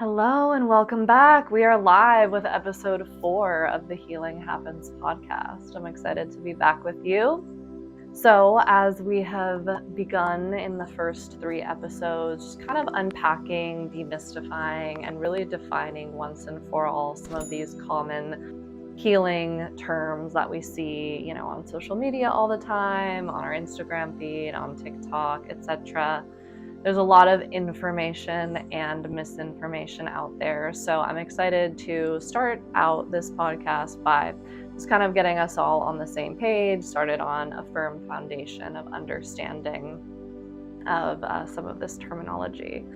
Hello and welcome back. We are live with episode 4 of the Healing Happens podcast. I'm excited to be back with you. So, as we have begun in the first 3 episodes, just kind of unpacking, demystifying, and really defining once and for all some of these common healing terms that we see, on social media all the time, on our Instagram feed, on TikTok, etc. There's a lot of information and misinformation out there. So I'm excited to start out this podcast by just kind of getting us all on the same page, started on a firm foundation of understanding of some of this terminology.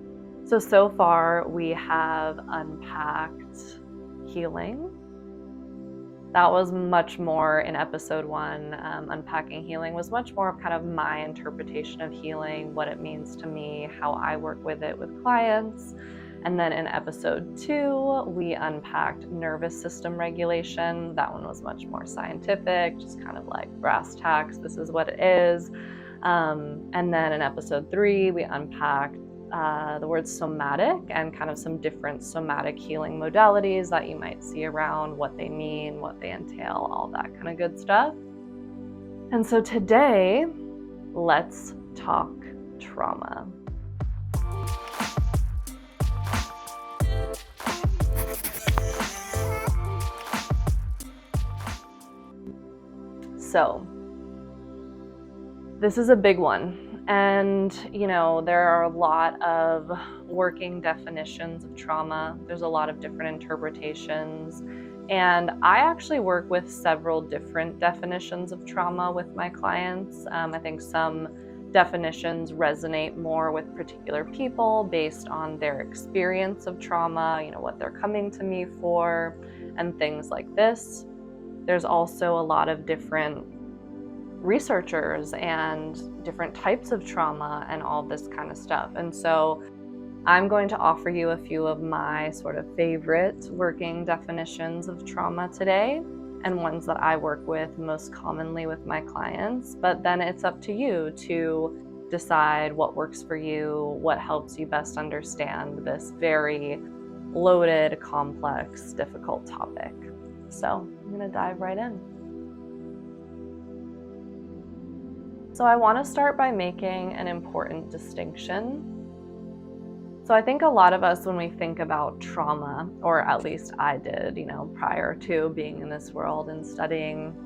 So far we have unpacked healing. That was much more in episode 1. Unpacking healing was much more of kind of my interpretation of healing, what it means to me, how I work with it with clients. And then in episode 2, we unpacked nervous system regulation. That one was much more scientific, just kind of like brass tacks, this is what it is. And then in episode 3, we unpacked the word somatic and kind of some different somatic healing modalities that you might see around, what they mean, what they entail, all that kind of good stuff. And so today, let's talk trauma. So, this is a big one. And, there are a lot of working definitions of trauma. There's a lot of different interpretations. And I actually work with several different definitions of trauma with my clients. I think some definitions resonate more with particular people based on their experience of trauma, what they're coming to me for, and things like this. There's also a lot of different researchers and different types of trauma and all this kind of stuff. And so I'm going to offer you a few of my sort of favorite working definitions of trauma today and ones that I work with most commonly with my clients. But then it's up to you to decide what works for you, what helps you best understand this very loaded, complex, difficult topic. So I'm going to dive right in. So I want to start by making an important distinction. So I think a lot of us, when we think about trauma, or at least I did, prior to being in this world and studying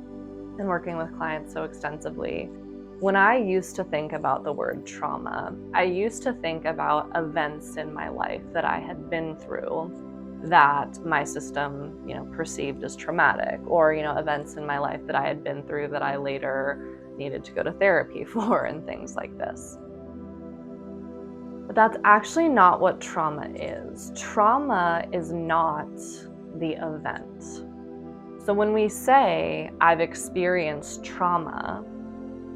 and working with clients so extensively, when I used to think about the word trauma, I used to think about events in my life that I had been through that my system, perceived as traumatic, or, events in my life that I had been through that I later needed to go to therapy for and things like this. But that's actually not what trauma is. Trauma is not the event. So when we say, I've experienced trauma,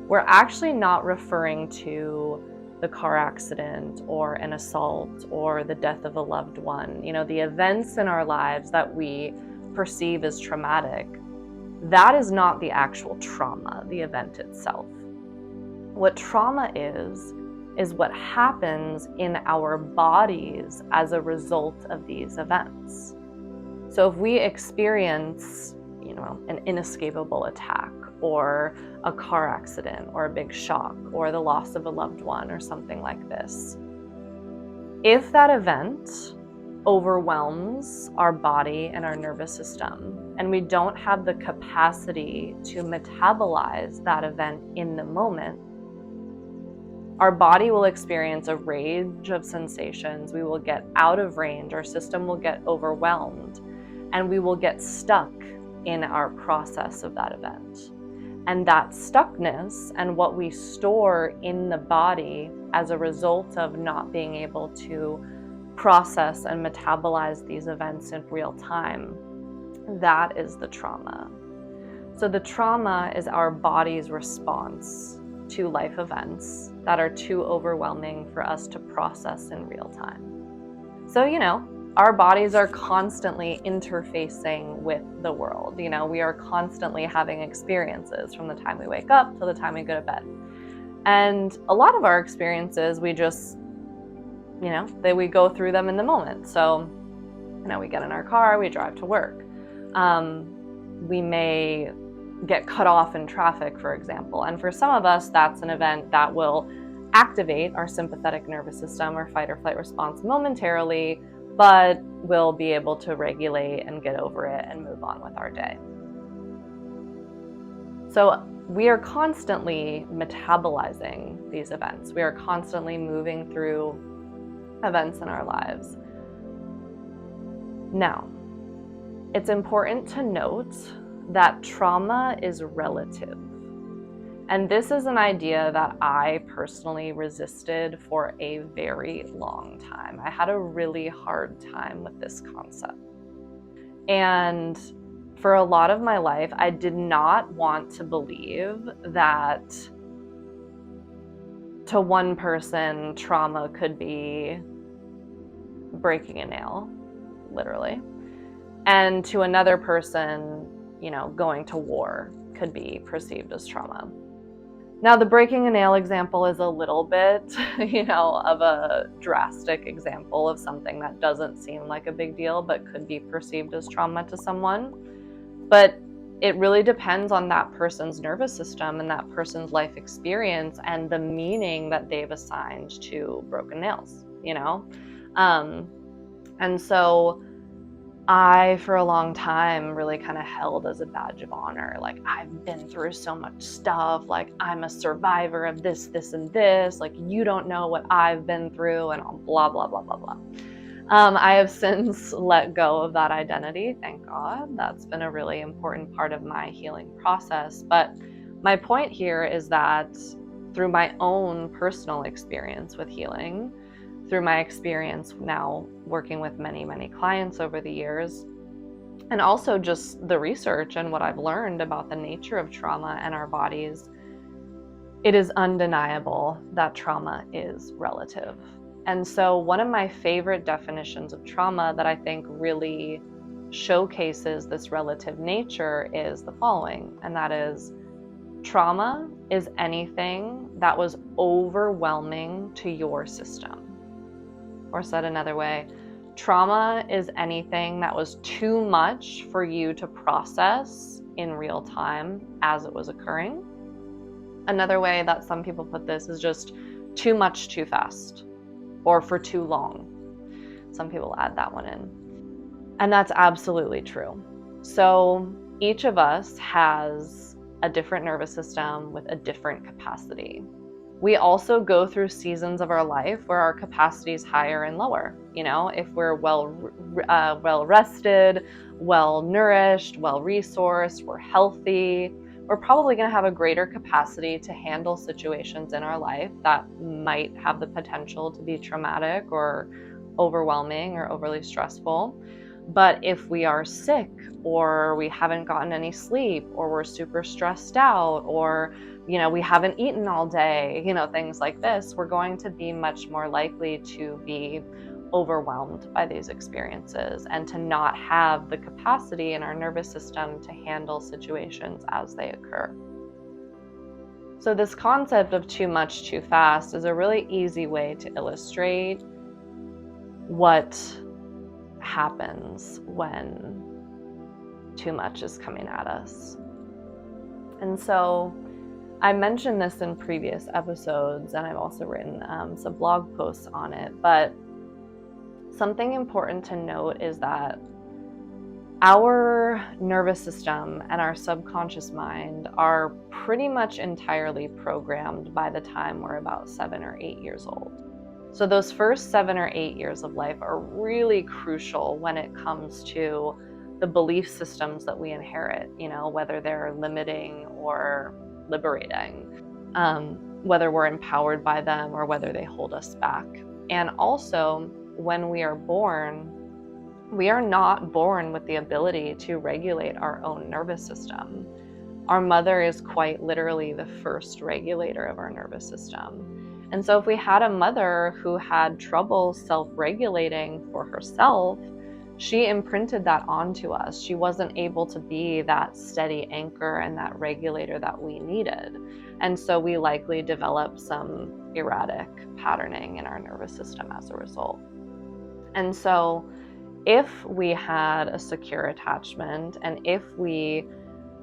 we're actually not referring to the car accident or an assault or the death of a loved one. The events in our lives that we perceive as traumatic, that is not the actual trauma, the event itself. What trauma is what happens in our bodies as a result of these events. So if we experience, an inescapable attack or a car accident or a big shock or the loss of a loved one or something like this, if that event overwhelms our body and our nervous system, and we don't have the capacity to metabolize that event in the moment, our body will experience a range of sensations. We will get out of range, our system will get overwhelmed, and we will get stuck in our process of that event. And that stuckness and what we store in the body as a result of not being able to process and metabolize these events in real time, that is the trauma. So the trauma is our body's response to life events that are too overwhelming for us to process in real time. So, our bodies are constantly interfacing with the world. We are constantly having experiences from the time we wake up to the time we go to bed. And a lot of our experiences, we just we go through them in the moment. So, we get in our car, we drive to work. We may get cut off in traffic, for example. And for some of us, that's an event that will activate our sympathetic nervous system or fight or flight response momentarily, but we'll be able to regulate and get over it and move on with our day. So we are constantly metabolizing these events. We are constantly moving through events in our lives. Now, it's important to note that trauma is relative. And this is an idea that I personally resisted for a very long time. I had a really hard time with this concept. And for a lot of my life, I did not want to believe that to one person, trauma could be breaking a nail, literally. And to another person, going to war could be perceived as trauma. Now, the breaking a nail example is a little bit, of a drastic example of something that doesn't seem like a big deal, but could be perceived as trauma to someone. But it really depends on that person's nervous system and that person's life experience and the meaning that they've assigned to broken nails, And so I, for a long time, really kind of held as a badge of honor, like, I've been through so much stuff, like, I'm a survivor of this, this, and this, like, you don't know what I've been through, and blah, blah, blah, blah, blah. I have since let go of that identity, thank God. That's been a really important part of my healing process. But my point here is that through my own personal experience with healing, through my experience now working with many, many clients over the years, and also just the research and what I've learned about the nature of trauma and our bodies, it is undeniable that trauma is relative. And so one of my favorite definitions of trauma that I think really showcases this relative nature is the following, and that is, trauma is anything that was overwhelming to your system. Or said another way, trauma is anything that was too much for you to process in real time as it was occurring. Another way that some people put this is just too much too fast, or for too long. Some people add that one in. And that's absolutely true. So each of us has a different nervous system with a different capacity. We also go through seasons of our life where our capacity is higher and lower. If we're well rested, well nourished, well resourced, we're healthy, we're probably going to have a greater capacity to handle situations in our life that might have the potential to be traumatic or overwhelming or overly stressful. But if we are sick, or we haven't gotten any sleep, or we're super stressed out, or we haven't eaten all day, things like this, we're going to be much more likely to be overwhelmed by these experiences and to not have the capacity in our nervous system to handle situations as they occur. So this concept of too much too fast is a really easy way to illustrate what happens when too much is coming at us. And so I mentioned this in previous episodes, and I've also written some blog posts on it, but something important to note is that our nervous system and our subconscious mind are pretty much entirely programmed by the time we're about 7 or 8 years old. So those first 7 or 8 years of life are really crucial when it comes to the belief systems that we inherit, whether they're limiting or liberating, whether we're empowered by them or whether they hold us back. And also, when we are born, we are not born with the ability to regulate our own nervous system. Our mother is quite literally the first regulator of our nervous system. And so if we had a mother who had trouble self-regulating for herself, she imprinted that onto us. She wasn't able to be that steady anchor and that regulator that we needed. And so we likely developed some erratic patterning in our nervous system as a result. And so if we had a secure attachment, and if we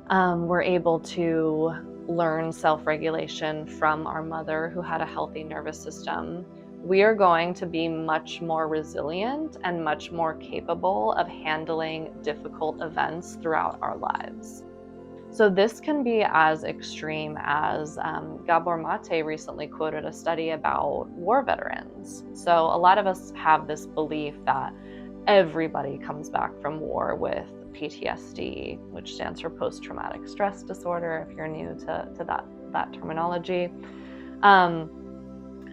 were able to learn self-regulation from our mother who had a healthy nervous system, we are going to be much more resilient and much more capable of handling difficult events throughout our lives. So this can be as extreme as Gabor Mate recently quoted a study about war veterans. So a lot of us have this belief that everybody comes back from war with PTSD, which stands for post-traumatic stress disorder, if you're new to that terminology.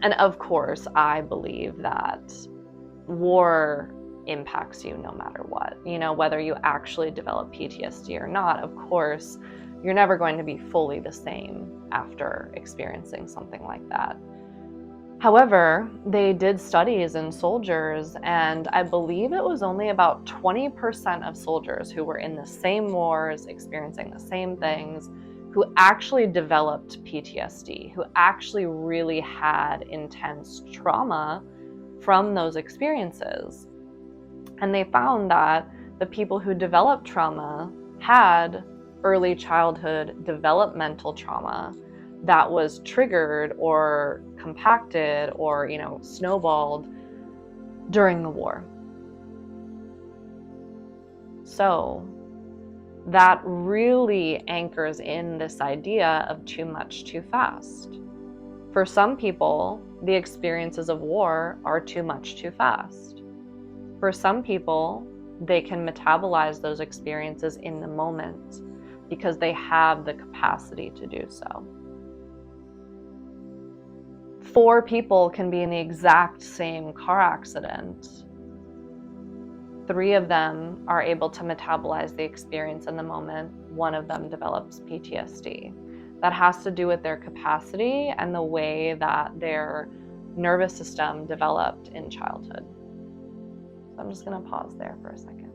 And of course, I believe that war impacts you no matter what. Whether you actually develop PTSD or not, of course, you're never going to be fully the same after experiencing something like that. However, they did studies in soldiers, and I believe it was only about 20% of soldiers who were in the same wars, experiencing the same things, who actually developed PTSD, who actually really had intense trauma from those experiences. And they found that the people who developed trauma had early childhood developmental trauma that was triggered or compacted or, snowballed during the war. So that really anchors in this idea of too much, too fast. For some people, the experiences of war are too much, too fast. For some people, they can metabolize those experiences in the moment because they have the capacity to do so. 4 people can be in the exact same car accident. 3 of them are able to metabolize the experience in the moment. 1 of them develops PTSD. That has to do with their capacity and the way that their nervous system developed in childhood. So I'm just going to pause there for a second.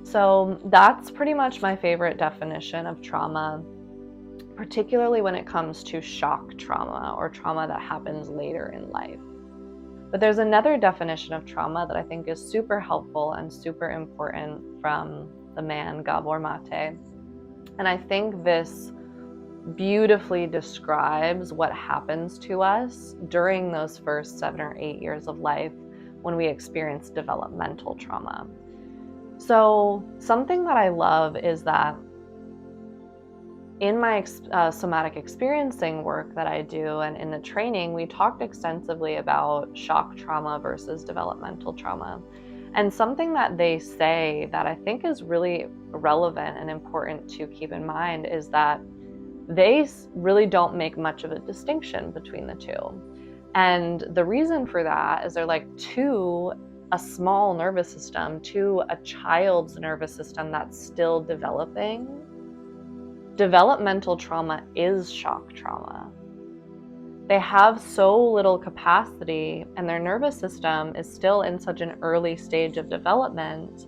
So that's pretty much my favorite definition of trauma, particularly when it comes to shock trauma or trauma that happens later in life. But there's another definition of trauma that I think is super helpful and super important from the man Gabor Mate. And I think this beautifully describes what happens to us during those first 7 or 8 years of life when we experience developmental trauma. So something that I love is that in my somatic experiencing work that I do and in the training, we talked extensively about shock trauma versus developmental trauma. And something that they say that I think is really relevant and important to keep in mind is that they really don't make much of a distinction between the two. And the reason for that is they're like to a small nervous system, to a child's nervous system that's still developing. Developmental trauma is shock trauma. They have so little capacity and their nervous system is still in such an early stage of development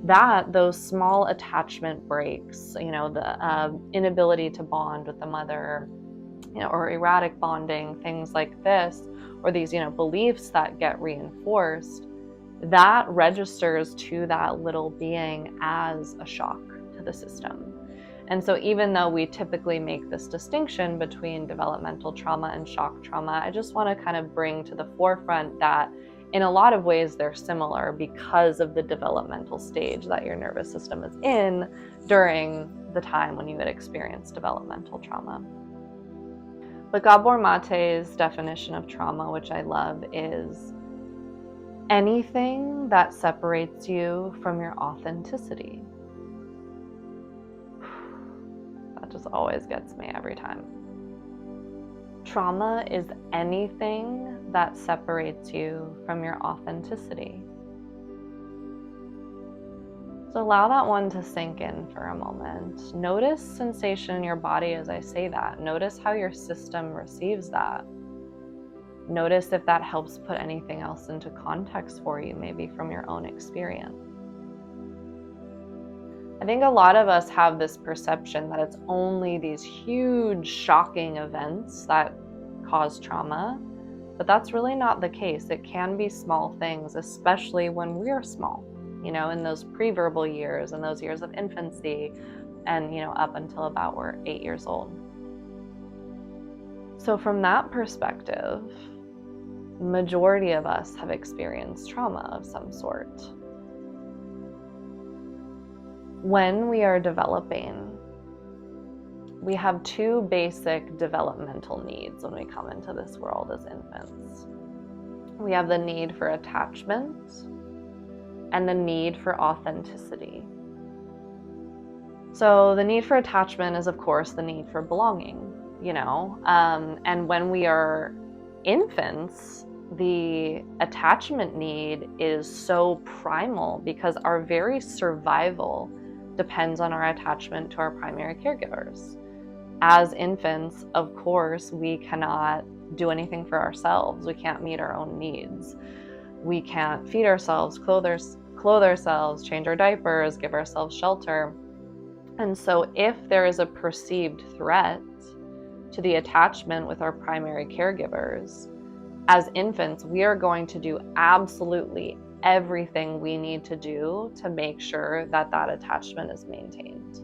that those small attachment breaks, the inability to bond with the mother, or erratic bonding, things like this, or these, beliefs that get reinforced, that registers to that little being as a shock to the system. And so even though we typically make this distinction between developmental trauma and shock trauma, I just want to kind of bring to the forefront that in a lot of ways they're similar because of the developmental stage that your nervous system is in during the time when you had experienced developmental trauma. But Gabor Mate's definition of trauma, which I love, is anything that separates you from your authenticity. That just always gets me every time. Trauma is anything that separates you from your authenticity. So allow that one to sink in for a moment. Notice sensation in your body as I say that. Notice how your system receives that. Notice if that helps put anything else into context for you, maybe from your own experience. I think a lot of us have this perception that it's only these huge, shocking events that cause trauma, but that's really not the case. It can be small things, especially when we're small, in those pre-verbal years and those years of infancy and, up until about we're 8 years old. So from that perspective, majority of us have experienced trauma of some sort. When we are developing, we have two basic developmental needs when we come into this world as infants. We have the need for attachment and the need for authenticity. So the need for attachment is, of course, the need for belonging, and when we are infants, the attachment need is so primal because our very survival depends on our attachment to our primary caregivers. As infants, of course, we cannot do anything for ourselves. We can't meet our own needs. We can't feed ourselves, clothe ourselves, change our diapers, give ourselves shelter. And so if there is a perceived threat to the attachment with our primary caregivers, as infants, we are going to do absolutely everything we need to do to make sure that that attachment is maintained.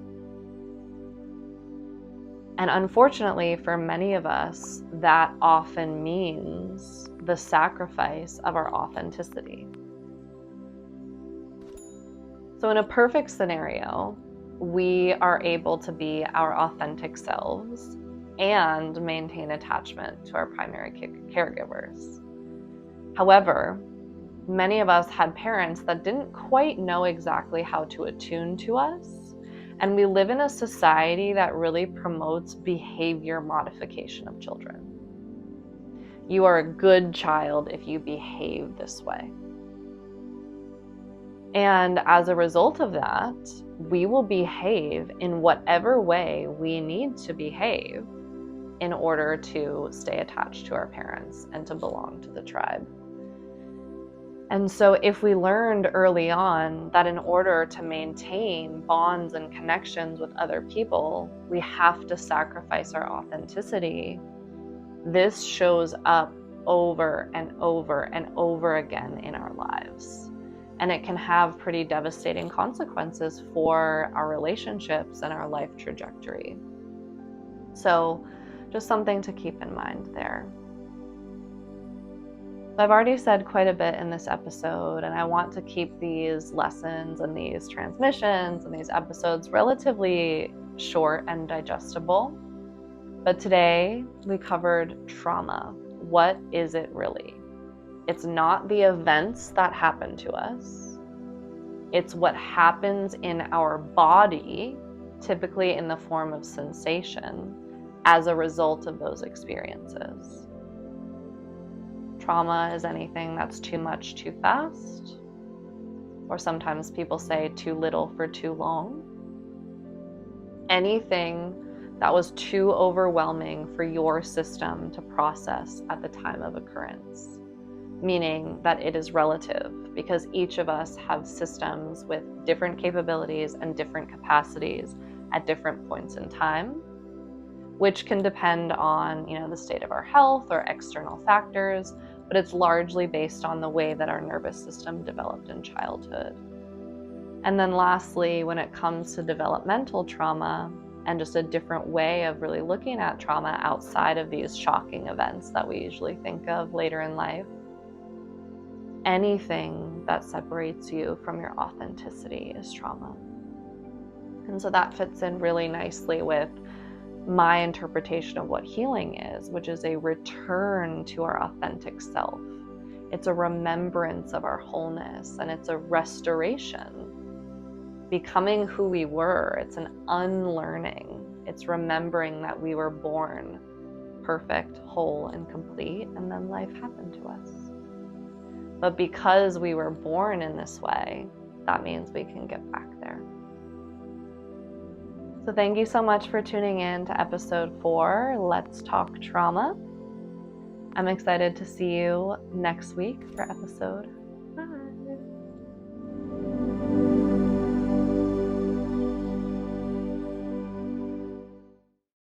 And unfortunately, for many of us, that often means the sacrifice of our authenticity. So in a perfect scenario, we are able to be our authentic selves and maintain attachment to our primary caregivers. However, many of us had parents that didn't quite know exactly how to attune to us, and we live in a society that really promotes behavior modification of children. You are a good child if you behave this way. And as a result of that, we will behave in whatever way we need to behave in order to stay attached to our parents and to belong to the tribe. And so if we learned early on that in order to maintain bonds and connections with other people, we have to sacrifice our authenticity, this shows up over and over and over again in our lives. And it can have pretty devastating consequences for our relationships and our life trajectory. So just something to keep in mind there. I've already said quite a bit in this episode, and I want to keep these lessons and these transmissions and these episodes relatively short and digestible. But today we covered trauma. What is it really? It's not the events that happen to us. It's what happens in our body, typically in the form of sensation, as a result of those experiences. Trauma is anything that's too much too fast, or sometimes people say too little for too long. Anything that was too overwhelming for your system to process at the time of occurrence, meaning that it is relative, because each of us have systems with different capabilities and different capacities at different points in time, which can depend on, the state of our health or external factors, but it's largely based on the way that our nervous system developed in childhood. And then lastly, when it comes to developmental trauma and just a different way of really looking at trauma outside of these shocking events that we usually think of later in life, anything that separates you from your authenticity is trauma. And so that fits in really nicely with my interpretation of what healing is, which is a return to our authentic self. It's a remembrance of our wholeness, and it's a restoration. Becoming who we were, it's an unlearning. It's remembering that we were born perfect, whole, and complete, and then life happened to us. But because we were born in this way, that means we can get back there. So thank you so much for tuning in to episode 4, Let's Talk Trauma. I'm excited to see you next week for episode